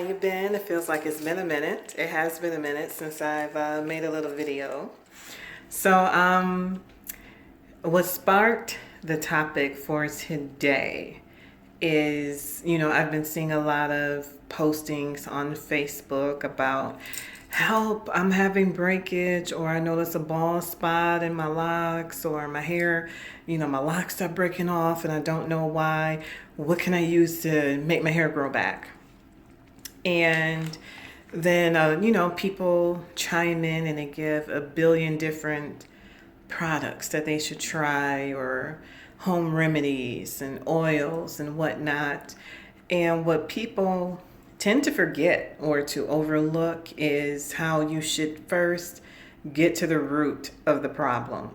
you been? It feels like it's been a minute. It has been a minute since I've made a little video. So, what sparked the topic for today is, I've been seeing a lot of postings on Facebook about help, I'm having breakage, or I notice a bald spot in my locks, or my hair, my locks are breaking off and I don't know why. What can I use to make my hair grow back? And then, people chime in and they give a billion different products that they should try, or home remedies and oils and whatnot. And what people tend to forget or to overlook is how you should first get to the root of the problem.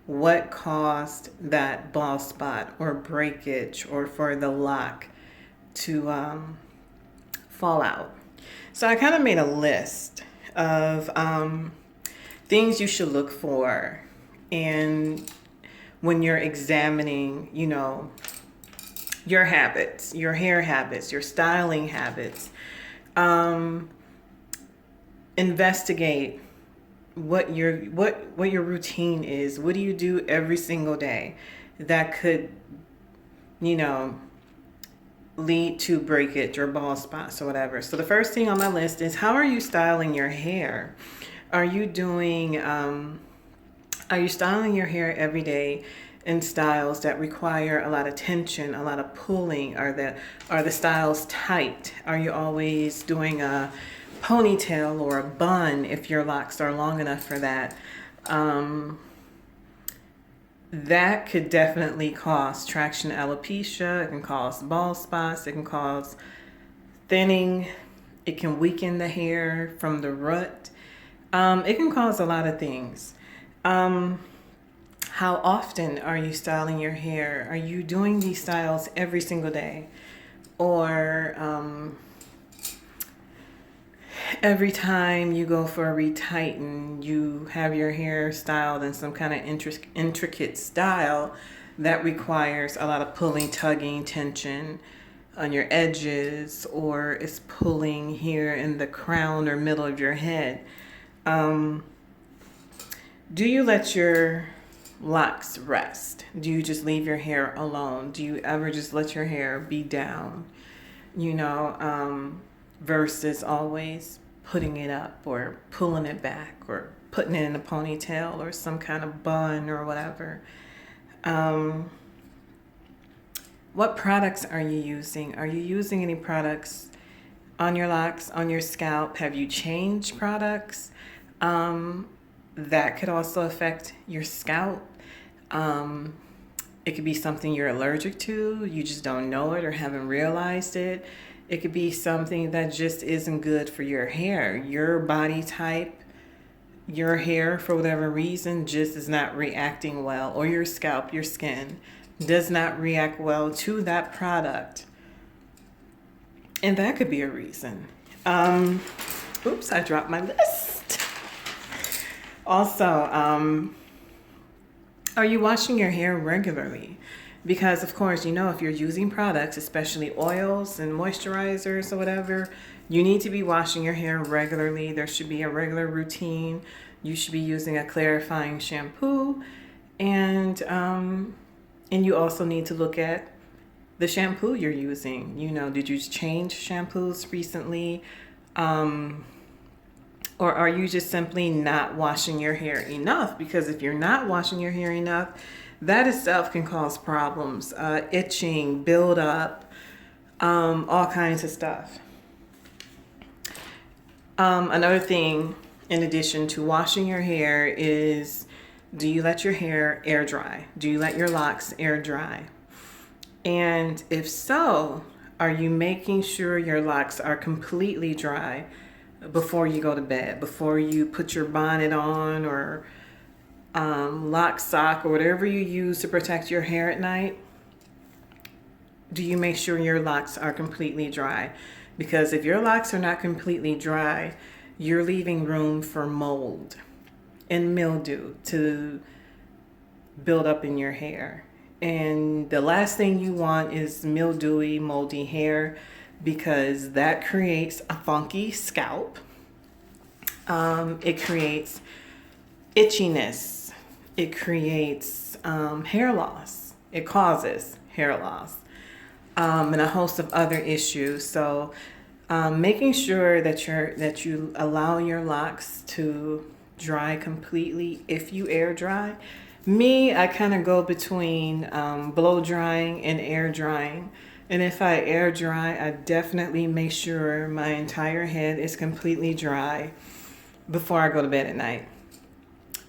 What caused that bald spot or breakage, or for the lock to fall out? So I kind of made a list of things you should look for, and when you're examining, your habits, your hair habits, your styling habits, investigate what your routine is. What do you do every single day that could, lead to breakage or bald spots or whatever? So the first thing on my list is, how are you styling your hair? Are you styling your hair every day in styles that require a lot of tension, a lot of pulling? Are the styles tight? Are you always doing a ponytail or a bun if your locks are long enough for that? That could definitely cause traction alopecia. It can cause bald spots. It can cause thinning. It can weaken the hair from the root. It can cause a lot of things. How often are you styling your hair? Are you doing these styles every single day? Or every time you go for a retighten, you have your hair styled in some kind of intricate style that requires a lot of pulling, tugging, tension on your edges, or it's pulling here in the crown or middle of your head. Do you let your locks rest? Do you just leave your hair alone? Do you ever just let your hair be down? Versus always putting it up or pulling it back or putting it in a ponytail or some kind of bun or whatever. What products are you using? Are you using any products on your locks, on your scalp? Have you changed products? That could also affect your scalp. It could be something you're allergic to, you just don't know it or haven't realized it. It could be something that just isn't good for your hair. Your body type, your hair, for whatever reason, just is not reacting well, or your scalp, your skin, does not react well to that product. And that could be a reason. Oops, I dropped my list. Also, are you washing your hair regularly? Because, of course, if you're using products, especially oils and moisturizers or whatever, you need to be washing your hair regularly. There should be a regular routine. You should be using a clarifying shampoo. And you also need to look at the shampoo you're using. Did you change shampoos recently? Or are you just simply not washing your hair enough? Because if you're not washing your hair enough, that itself can cause problems, itching, buildup, all kinds of stuff. Another thing, in addition to washing your hair, is, do you let your hair air dry? Do you let your locks air dry? And if so, are you making sure your locks are completely dry before you go to bed, before you put your bonnet on, or lock sock, or whatever you use to protect your hair at night? Do you make sure your locks are completely dry? Because if your locks are not completely dry, you're leaving room for mold and mildew to build up in your hair. And the last thing you want is mildewy, moldy hair. because that creates a funky scalp. It creates itchiness. It creates hair loss. It causes hair loss, and a host of other issues. So making sure that you allow your locks to dry completely. If you air dry, I kind of go between blow drying and air drying. And if I air dry, I definitely make sure my entire head is completely dry before I go to bed at night,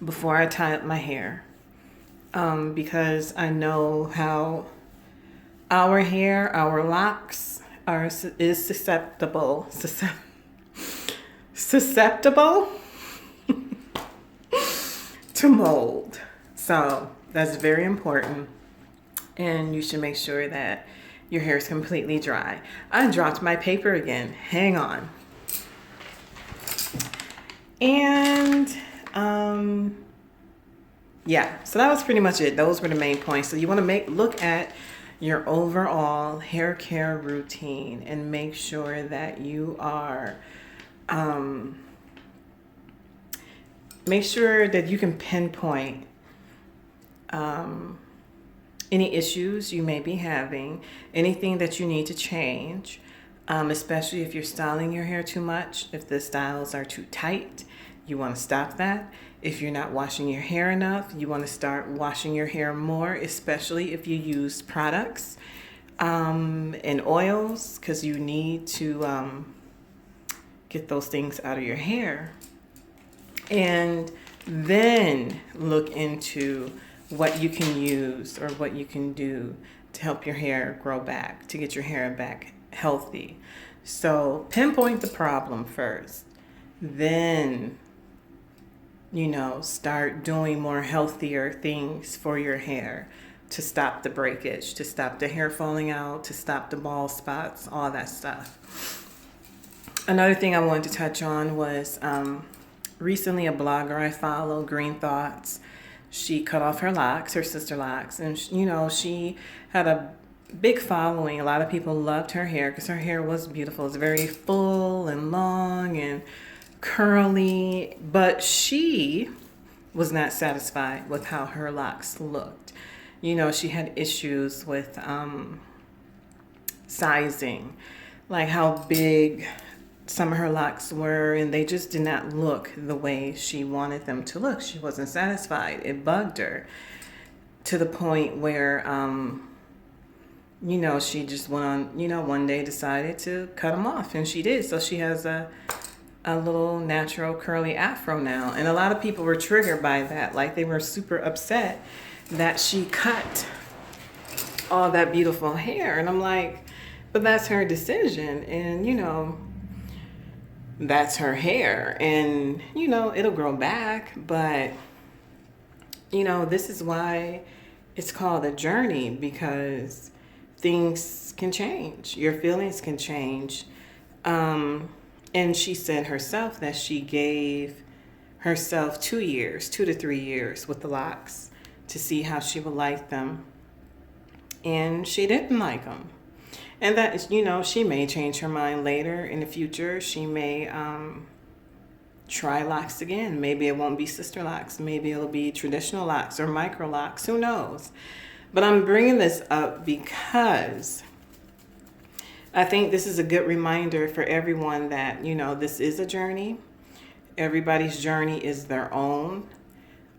before I tie up my hair, because I know how our hair, our locks is susceptible to mold. So that's very important, and you should make sure that your hair is completely dry. I dropped my paper again. Hang on. And yeah, so that was pretty much it. Those were the main points. So you want to look at your overall hair care routine and make sure that you are make sure that you can pinpoint any issues you may be having, anything that you need to change, especially if you're styling your hair too much. If the styles are too tight, you want to stop that. If you're not washing your hair enough, you want to start washing your hair more, especially if you use products and oils, because you need to get those things out of your hair. And then look into what you can use or what you can do to help your hair grow back, to get your hair back healthy. So pinpoint the problem first, then start doing more healthier things for your hair to stop the breakage, to stop the hair falling out, to stop the bald spots, all that stuff. Another thing I wanted to touch on was recently a blogger I follow, Green Thoughts. She cut off her locks, her Sisterlocked, and she had a big following. A lot of people loved her hair because her hair was beautiful. It's very full and long and curly, but she was not satisfied with how her locks looked. She had issues with sizing, like how big some of her locks were, and they just did not look the way she wanted them to look. She wasn't satisfied. It bugged her to the point where she just went on, one day decided to cut them off, and she did. So she has a little natural curly afro now. And a lot of people were triggered by that. Like, they were super upset that she cut all that beautiful hair. And I'm like, but that's her decision. And, that's her hair. And, it'll grow back. But, this is why it's called a journey, because things can change. Your feelings can change. And she said herself that she gave herself 2 to 3 years with the locks to see how she would like them. And she didn't like them. And that is, she may change her mind later in the future. She may try locks again. Maybe it won't be Sisterlocked. Maybe it'll be traditional locks or micro locks. Who knows? But I'm bringing this up because I think this is a good reminder for everyone that, this is a journey. Everybody's journey is their own.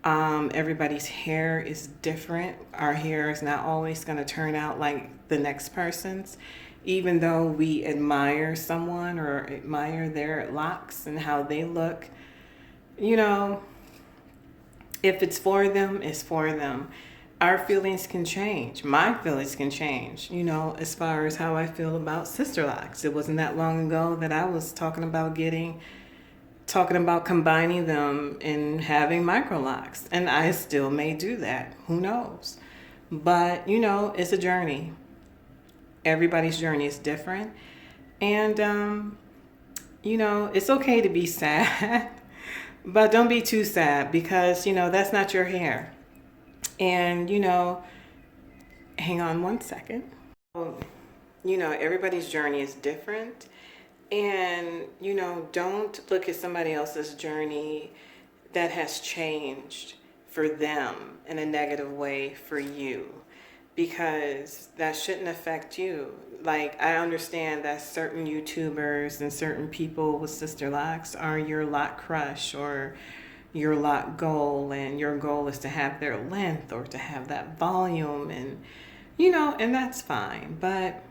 Everybody's hair is different. Our hair is not always going to turn out like the next person's, even though we admire someone or admire their locks and how they look. If it's for them, it's for them. Our feelings can change. My feelings can change, as far as how I feel about Sisterlocked. It wasn't that long ago that I was talking about combining them and having micro locks. And I still may do that. Who knows? But, it's a journey. Everybody's journey is different. And, it's okay to be sad. But don't be too sad, because, that's not your hair. And, hang on one second. everybody's journey is different. And, don't look at somebody else's journey that has changed for them in a negative way for you, because that shouldn't affect you. Like, I understand that certain YouTubers and certain people with sister locks are your lock crush or your lock goal, and your goal is to have their length or to have that volume, and and that's fine. But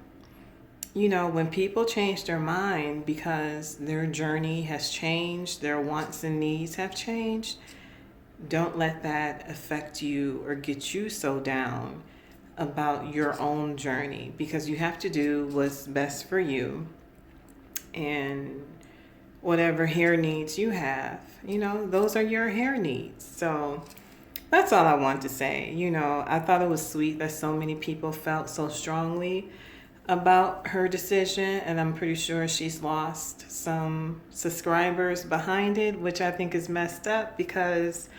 when people change their mind because their journey has changed, their wants and needs have changed, don't let that affect you or get you so down about your own journey, because you have to do what's best for you, and whatever hair needs you have, those are your hair needs. So that's all I want to say. I thought it was sweet that so many people felt so strongly about her decision, and I'm pretty sure she's lost some subscribers behind it, which I think is messed up, because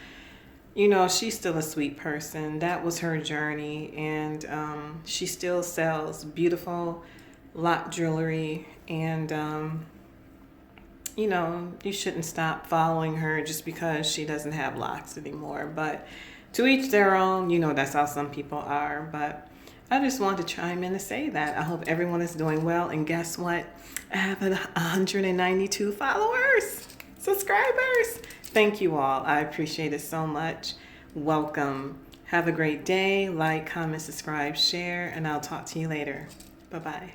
she's still a sweet person. That was her journey, and she still sells beautiful lock jewelry, and you shouldn't stop following her just because she doesn't have locks anymore. But to each their own. That's how some people are. But I just wanted to chime in to say that. I hope everyone is doing well. And guess what? I have 192 subscribers. Thank you all. I appreciate it so much. Welcome. Have a great day. Like, comment, subscribe, share, and I'll talk to you later. Bye-bye.